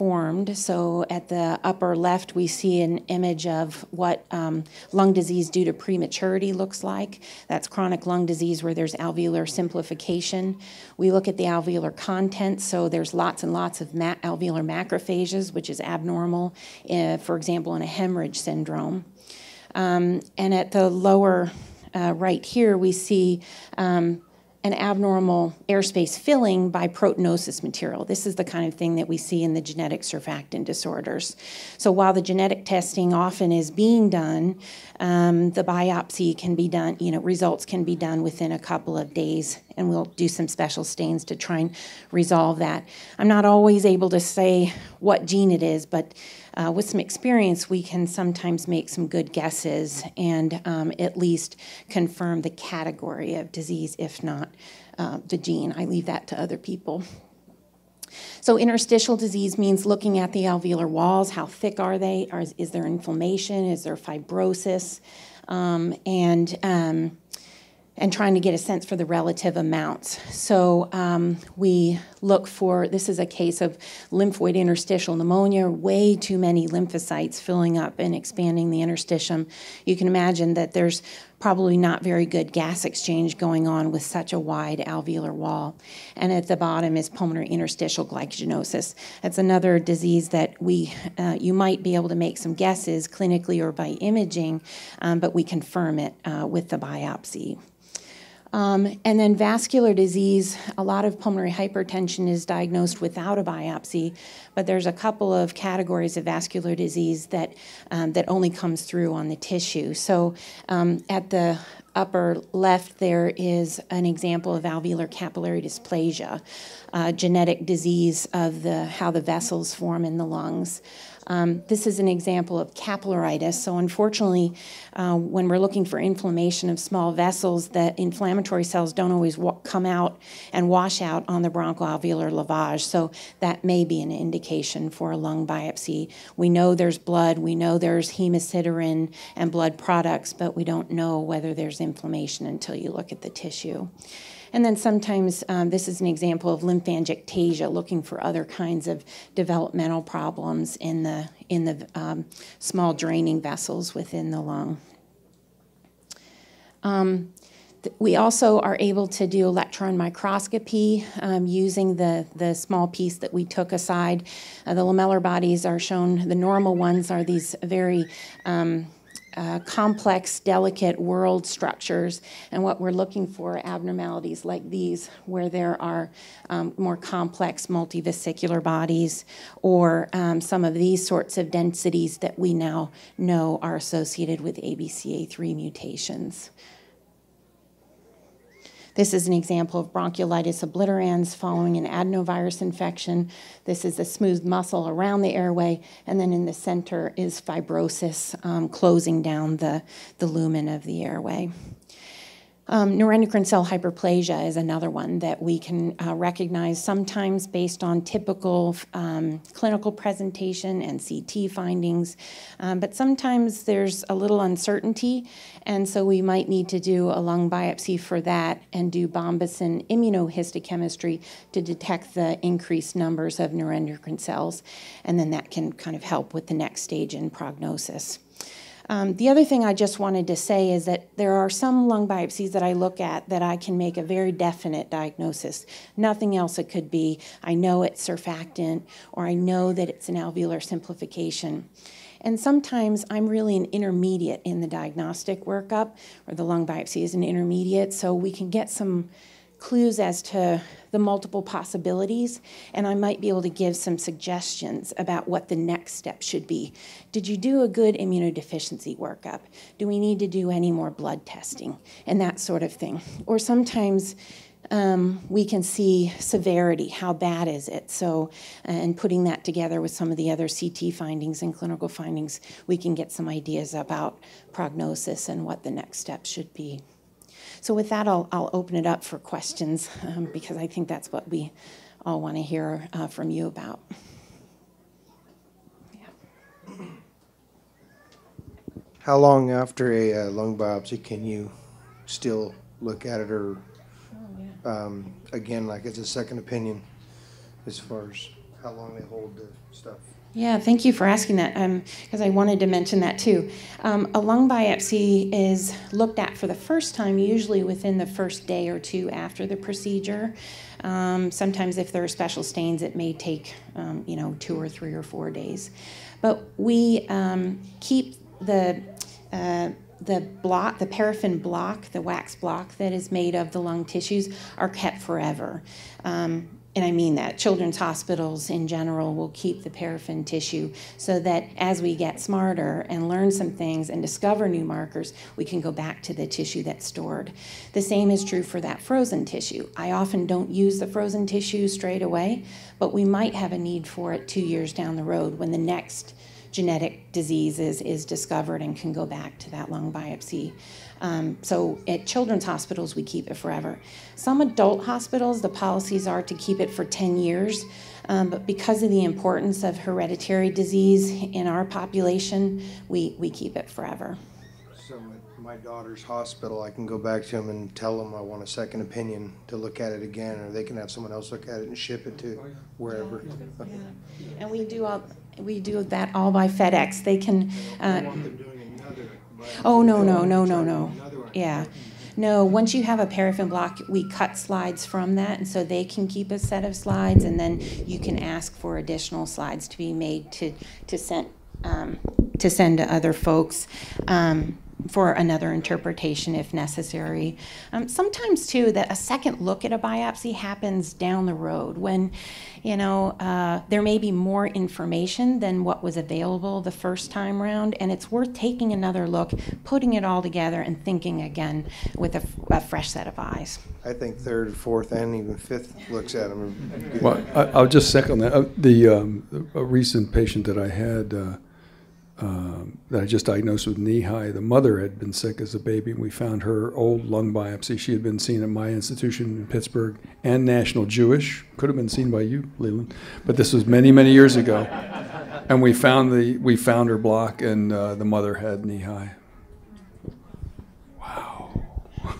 formed. So at the upper left, we see an image of what lung disease due to prematurity looks like. That's chronic lung disease where there's alveolar simplification. We look at the alveolar content, so there's lots and lots of alveolar macrophages, which is abnormal, for example, in a hemorrhage syndrome. And at the lower right here, we see an abnormal airspace filling by proteinosis material. This is the kind of thing that we see in the genetic surfactant disorders. So while the genetic testing often is being done, the biopsy can be done, results can be done within a couple of days, and we'll do some special stains to try and resolve that. I'm not always able to say what gene it is, but with some experience, we can sometimes make some good guesses and at least confirm the category of disease, if not the gene. I leave that to other people. So interstitial disease means looking at the alveolar walls. How thick are they? Is there inflammation? Is there fibrosis? And trying to get a sense for the relative amounts. So we look for, this is a case of lymphoid interstitial pneumonia, way too many lymphocytes filling up and expanding the interstitium. You can imagine that there's probably not very good gas exchange going on with such a wide alveolar wall. And at the bottom is pulmonary interstitial glycogenosis. That's another disease that you might be able to make some guesses clinically or by imaging, but we confirm it with the biopsy. And then vascular disease, a lot of pulmonary hypertension is diagnosed without a biopsy, but there's a couple of categories of vascular disease that only comes through on the tissue. So at the upper left, there is an example of alveolar capillary dysplasia, genetic disease of how the vessels form in the lungs. This is an example of capillaritis. So unfortunately, when we're looking for inflammation of small vessels, the inflammatory cells don't always come out and wash out on the bronchoalveolar lavage. So that may be an indication for a lung biopsy. We know there's blood, we know there's hemosiderin and blood products, but we don't know whether there's inflammation until you look at the tissue. And then sometimes this is an example of lymphangiectasia, looking for other kinds of developmental problems in the small draining vessels within the lung. We also are able to do electron microscopy using the small piece that we took aside. The lamellar bodies are shown. The normal ones are these very complex, delicate whorled structures, and what we're looking for are abnormalities like these, where there are more complex multivesicular bodies, or some of these sorts of densities that we now know are associated with ABCA3 mutations. This is an example of bronchiolitis obliterans following an adenovirus infection. This is a smooth muscle around the airway, and then in the center is fibrosis closing down the lumen of the airway. Neuroendocrine cell hyperplasia is another one that we can recognize sometimes based on typical clinical presentation and CT findings, but sometimes there's a little uncertainty, and so we might need to do a lung biopsy for that and do Bombesin immunohistochemistry to detect the increased numbers of neuroendocrine cells, and then that can kind of help with the next stage in prognosis. The other thing I just wanted to say is that there are some lung biopsies that I look at that I can make a very definite diagnosis. Nothing else it could be. I know it's surfactant, or I know that it's an alveolar simplification. And sometimes I'm really an intermediate in the diagnostic workup, or the lung biopsy is an intermediate, so we can get some clues as to the multiple possibilities, and I might be able to give some suggestions about what the next step should be. Did you do a good immunodeficiency workup? Do we need to do any more blood testing? And that sort of thing. Or sometimes we can see severity, how bad is it? So, and putting that together with some of the other CT findings and clinical findings, we can get some ideas about prognosis and what the next step should be. So with that, I'll open it up for questions because I think that's what we all want to hear from you about. Yeah. How long after a lung biopsy can you still look at it, or again, like it's a second opinion as far as how long they hold the stuff? Yeah, thank you for asking that, because I wanted to mention that too. A lung biopsy is looked at for the first time, usually within the first day or two after the procedure. Sometimes if there are special stains, it may take, 2 or 3 or 4 days. But we keep the block, the paraffin block, the wax block that is made of the lung tissues are kept forever. And I mean that. Children's hospitals in general will keep the paraffin tissue so that as we get smarter and learn some things and discover new markers, we can go back to the tissue that's stored. The same is true for that frozen tissue. I often don't use the frozen tissue straight away, but we might have a need for it 2 years down the road when the next genetic disease is discovered and can go back to that lung biopsy. So at children's hospitals, we keep it forever. Some adult hospitals, the policies are to keep it for 10 years, but because of the importance of hereditary disease in our population, we keep it forever. So at my daughter's hospital, I can go back to them and tell them I want a second opinion to look at it again, or they can have someone else look at it and ship it to wherever. Yeah. And we do that all by FedEx. They can. Oh, no. Yeah. No, once you have a paraffin block, we cut slides from that, and so they can keep a set of slides, and then you can ask for additional slides to be made to send to other folks for another interpretation if necessary. Sometimes, too, that a second look at a biopsy happens down the road when, there may be more information than what was available the first time round, and it's worth taking another look, putting it all together, and thinking again with a fresh set of eyes. I think third, fourth, and even fifth looks at them. Well, I'll just second that. A recent patient that I had that I just diagnosed with knee high, the mother had been sick as a baby, and we found her old lung biopsy. She had been seen at my institution in Pittsburgh and National Jewish. Could have been seen by you, Leland, but this was many, many years ago. And we found her block, and the mother had knee high. Wow. Other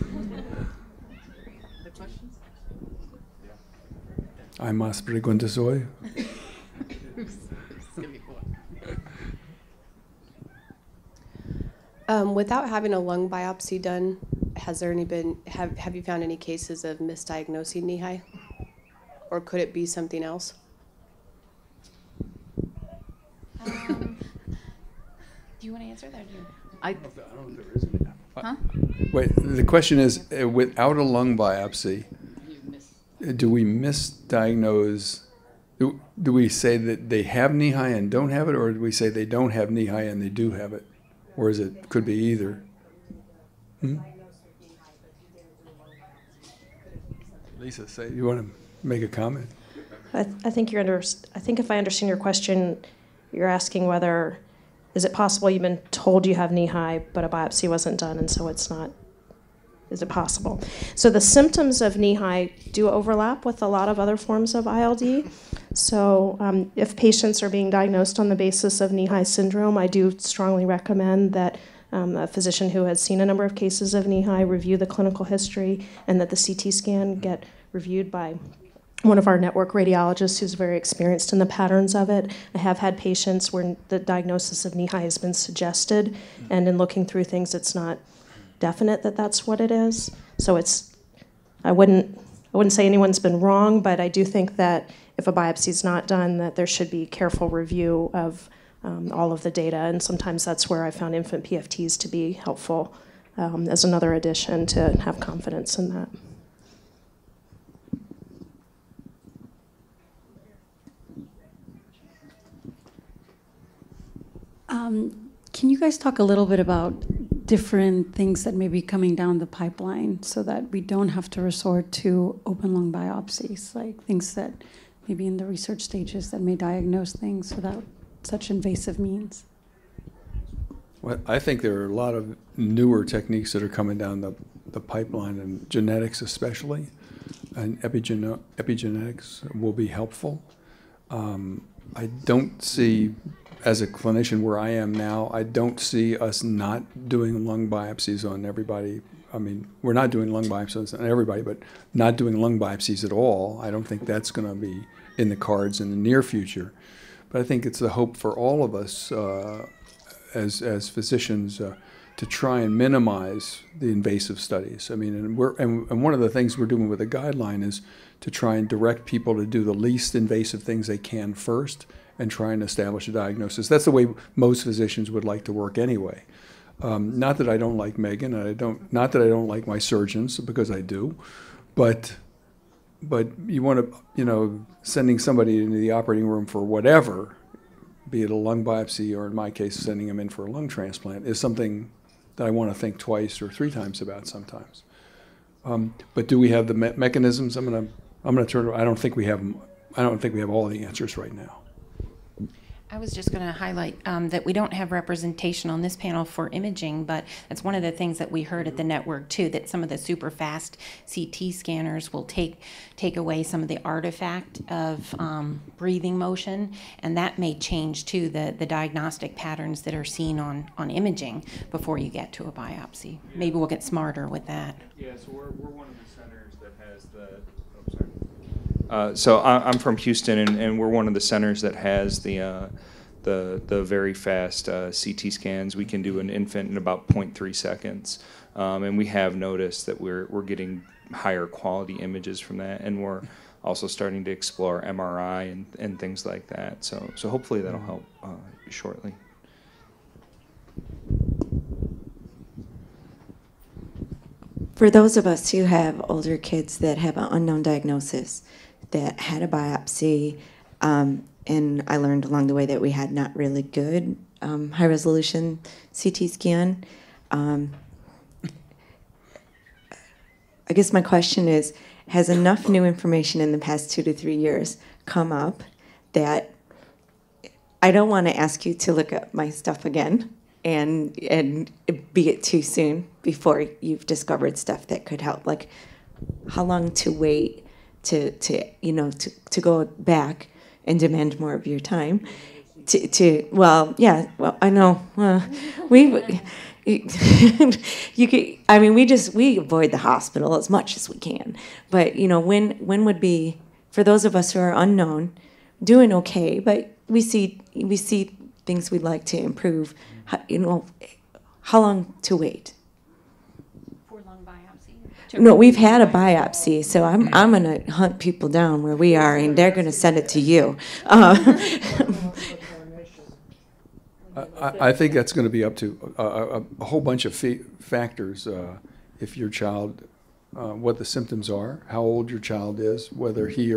questions? I más preguntas hoy. Without having a lung biopsy done, have you found any cases of misdiagnosing knee high? Or could it be something else? Do you want to answer that? I don't know if there is any. Huh? Wait, the question is, without a lung biopsy, do we misdiagnose? Do we say that they have knee high and don't have it, or do we say they don't have knee high and they do have it? Or is it could be either? Lisa, you want to make a comment? I think if I understand your question, you're asking whether is it possible you've been told you have knee high, but a biopsy wasn't done, and so it's not. Is it possible? So the symptoms of knee high do overlap with a lot of other forms of ILD. So if patients are being diagnosed on the basis of knee high syndrome, I do strongly recommend that a physician who has seen a number of cases of knee high review the clinical history, and that the CT scan get reviewed by one of our network radiologists who's very experienced in the patterns of it. I have had patients where the diagnosis of knee high has been suggested, and in looking through things, it's not definite that that's what it is. So I wouldn't say anyone's been wrong, but I do think that if a biopsy is not done, that there should be careful review of all of the data, and sometimes that's where I found infant PFTs to be helpful as another addition to have confidence in that. Can you guys talk a little bit about different things that may be coming down the pipeline so that we don't have to resort to open lung biopsies, like things that maybe in the research stages that may diagnose things without such invasive means? Well, I think there are a lot of newer techniques that are coming down the pipeline, and genetics especially, and epigenetics will be helpful. I don't see, as a clinician where I am now, I don't see us not doing lung biopsies on everybody. I mean, we're not doing lung biopsies on everybody, but not doing lung biopsies at all, I don't think that's going to be in the cards in the near future. But I think it's the hope for all of us as physicians to try and minimize the invasive studies. I mean, and one of the things we're doing with the guideline is to try and direct people to do the least invasive things they can first and try and establish a diagnosis. That's the way most physicians would like to work anyway. Not that I don't like Megan, and not that I don't like my surgeons, because I do, but you want to, sending somebody into the operating room for whatever, be it a lung biopsy or in my case sending them in for a lung transplant, is something that I want to think twice or three times about sometimes. But do we have the mechanisms? I'm gonna turn. I don't think we have them. I don't think we have all the answers right now. I was just going to highlight that we don't have representation on this panel for imaging, but that's one of the things that we heard at the network too, that some of the super fast CT scanners will take away some of the artifact of breathing motion, and that may change too the diagnostic patterns that are seen on imaging before you get to a biopsy. Maybe we'll get smarter with that. Yeah, so we're one of the centers that has the, so I'm from Houston, and we're one of the centers that has the very fast CT scans. We can do an infant in about 0.3 seconds, and we have noticed that we're getting higher quality images from that, and we're also starting to explore MRI and things like that. So hopefully that'll help shortly. For those of us who have older kids that have an unknown diagnosis, that had a biopsy, and I learned along the way that we had not really good high-resolution CT scan. I guess my question is, has enough new information in the past 2 to 3 years come up that I don't want to ask you to look at my stuff again and be it too soon before you've discovered stuff that could help? Like, how long to wait to go back and demand more of your time well, I know you could, I mean, we avoid the hospital as much as we can, but when would be, for those of us who are unknown, doing okay, but we see things we'd like to improve, how long to wait? No, we've had a biopsy, so I'm going to hunt people down where we are, and they're going to send it to you. I think that's going to be up to a whole bunch of factors. If your child, what the symptoms are, how old your child is, whether she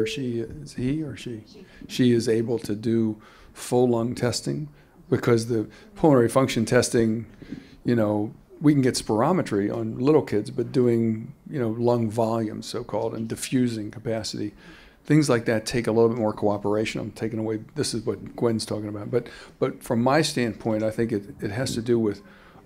is able to do full lung testing, because the pulmonary function testing, we can get spirometry on little kids, but doing, lung volume, so-called, and diffusing capacity, things like that take a little bit more cooperation. I'm taking away, this is what Gwen's talking about. But from my standpoint, I think it has to do with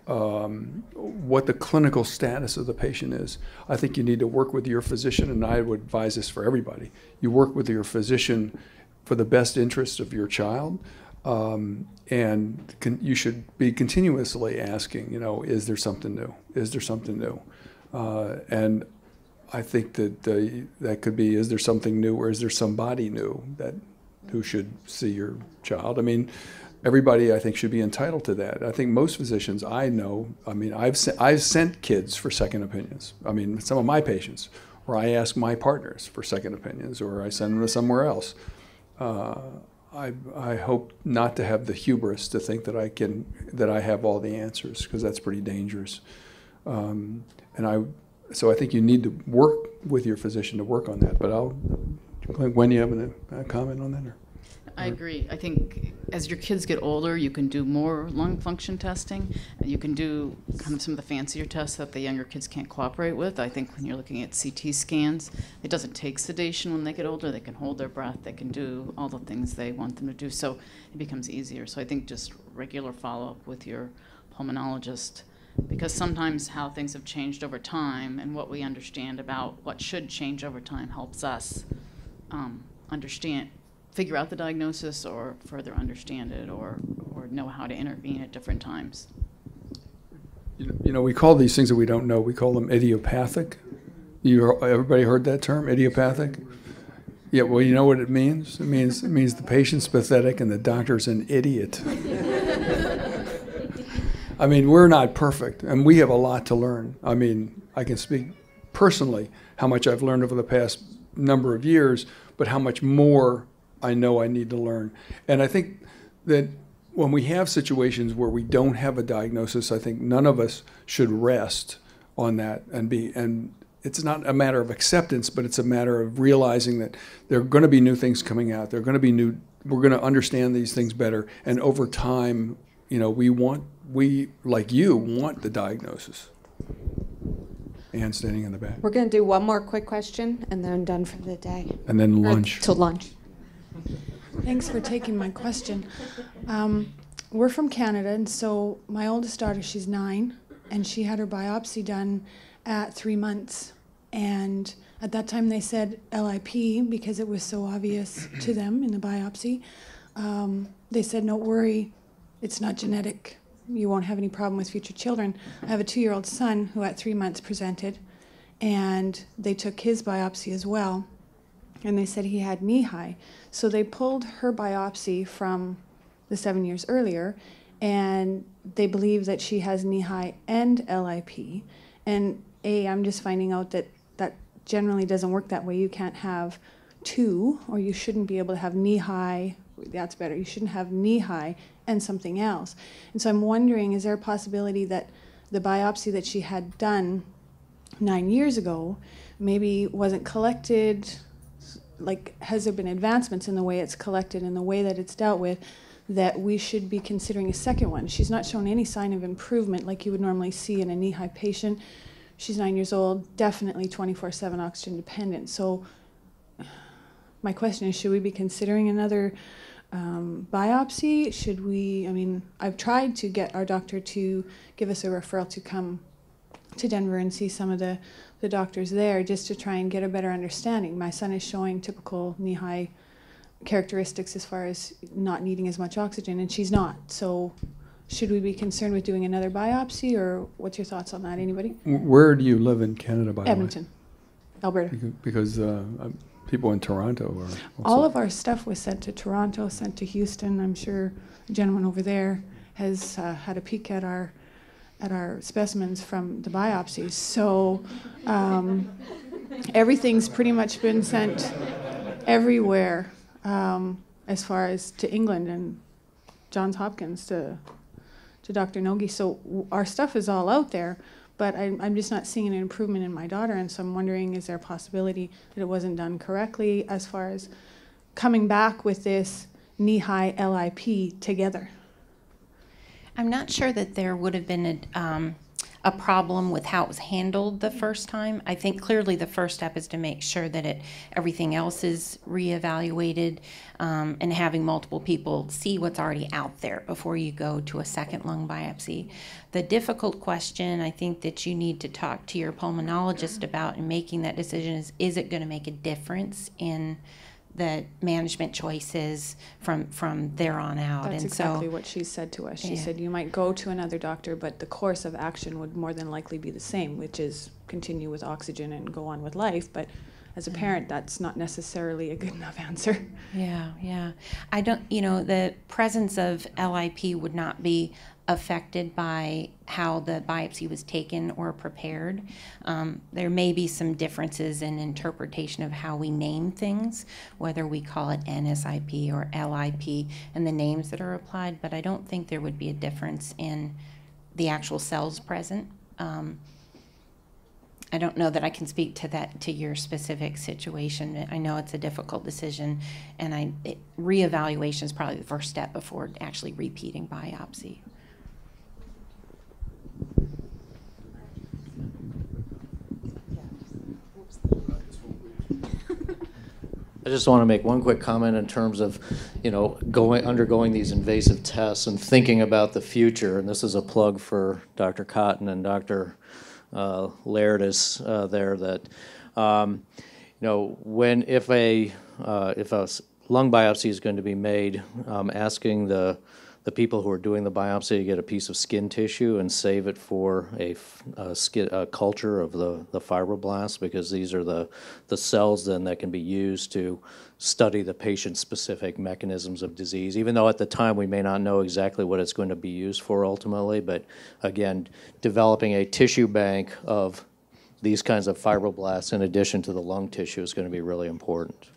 what the clinical status of the patient is. I think you need to work with your physician, and I would advise this for everybody. You work with your physician for the best interest of your child. And you should be continuously asking, is there something new? Is there something new? And I think that that could be, is there something new, or is there somebody new who should see your child? I mean, everybody, I think, should be entitled to that. I think most physicians I know, I've sent kids for second opinions. Some of my patients, or I ask my partners for second opinions, or I send them to somewhere else. I hope not to have the hubris to think that I have all the answers, because that's pretty dangerous. So I think you need to work with your physician to work on that. But Gwen, you have a comment on that? I agree. I think as your kids get older, you can do more lung function testing. You can do kind of some of the fancier tests that the younger kids can't cooperate with. I think when you're looking at CT scans, it doesn't take sedation when they get older. They can hold their breath. They can do all the things they want them to do. So it becomes easier. So I think just regular follow-up with your pulmonologist, because sometimes how things have changed over time and what we understand about what should change over time helps us figure out the diagnosis, or further understand it, or know how to intervene at different times. We call these things that we don't know, we call them idiopathic. Everybody heard that term, idiopathic? Yeah, well, you know what it means? It means the patient's pathetic and the doctor's an idiot. I mean, we're not perfect, and we have a lot to learn. I mean, I can speak personally how much I've learned over the past number of years, but how much more I know I need to learn. And I think that when we have situations where we don't have a diagnosis, I think none of us should rest on that and it's not a matter of acceptance, but it's a matter of realizing that there are going to be new things coming out. There are going to be we're going to understand these things better. And over time, you know, we, like you, want the diagnosis. Ann standing in the back. We're going to do one more quick question, and then I'm done for the day. And then lunch. Till lunch. Thanks for taking my question. We're from Canada, and so my oldest daughter, she's 9, and she had her biopsy done at 3 months. And at that time they said LIP because it was so obvious to them in the biopsy. They said, don't worry, it's not genetic. You won't have any problem with future children. I have a 2-year-old son who at 3 months presented, and they took his biopsy as well, and they said he had knee high. So they pulled her biopsy from the 7 years earlier, and they believe that she has knee high and LIP. And I'm just finding out that that generally doesn't work that way. You can't have 2, or you shouldn't be able to have knee high. That's better. You shouldn't have knee high and something else. And so I'm wondering, is there a possibility that the biopsy that she had done 9 years ago maybe wasn't collected? Like, has there been advancements in the way it's collected and the way that it's dealt with that we should be considering a second one? She's not shown any sign of improvement like you would normally see in a knee high patient. She's 9 years old, definitely 24/7 oxygen dependent. So my question is, should we be considering another biopsy? Should we, I mean, I've tried to get our doctor to give us a referral to come to Denver and see some of the doctors there just to try and get a better understanding. My son is showing typical knee high characteristics as far as not needing as much oxygen, and she's not. So should we be concerned with doing another biopsy, or what's your thoughts on that? Anybody? Where do you live in Canada, by the way? Edmonton, Alberta. Because people in Toronto are also. All of our stuff was sent to Toronto, sent to Houston. I'm sure the gentleman over there has had a peek at our specimens from the biopsies. So everything's pretty much been sent everywhere, as far as to England and Johns Hopkins to Dr. Nogi. So our stuff is all out there, but I'm just not seeing an improvement in my daughter, and so I'm wondering, is there a possibility that it wasn't done correctly as far as coming back with this knee-high LIP together? I'm not sure that there would have been a problem with how it was handled the first time. I think clearly the first step is to make sure that everything else is reevaluated, and having multiple people see what's already out there before you go to a second lung biopsy. The difficult question I think that you need to talk to your pulmonologist about in making that decision is it going to make a difference in the management choices from there on out? That's and exactly so, what she said to us. She yeah. said you might go to another doctor, but the course of action would more than likely be the same, which is continue with oxygen and go on with life. But as a parent, that's not necessarily a good enough answer. Yeah. I don't, the presence of LIP would not be affected by how the biopsy was taken or prepared. There may be some differences in interpretation of how we name things, whether we call it NSIP or LIP, and the names that are applied, but I don't think there would be a difference in the actual cells present. I don't know that I can speak to your specific situation. I know it's a difficult decision, and reevaluation is probably the first step before actually repeating biopsy. I just want to make one quick comment in terms of, undergoing these invasive tests and thinking about the future. And this is a plug for Dr. Cotton and Dr. Laird is there. That if a lung biopsy is going to be made, asking the the people who are doing the biopsy get a piece of skin tissue and save it for a culture of the fibroblasts, because these are the cells then that can be used to study the patient-specific mechanisms of disease, even though at the time we may not know exactly what it's going to be used for ultimately. But again, developing a tissue bank of these kinds of fibroblasts in addition to the lung tissue is going to be really important.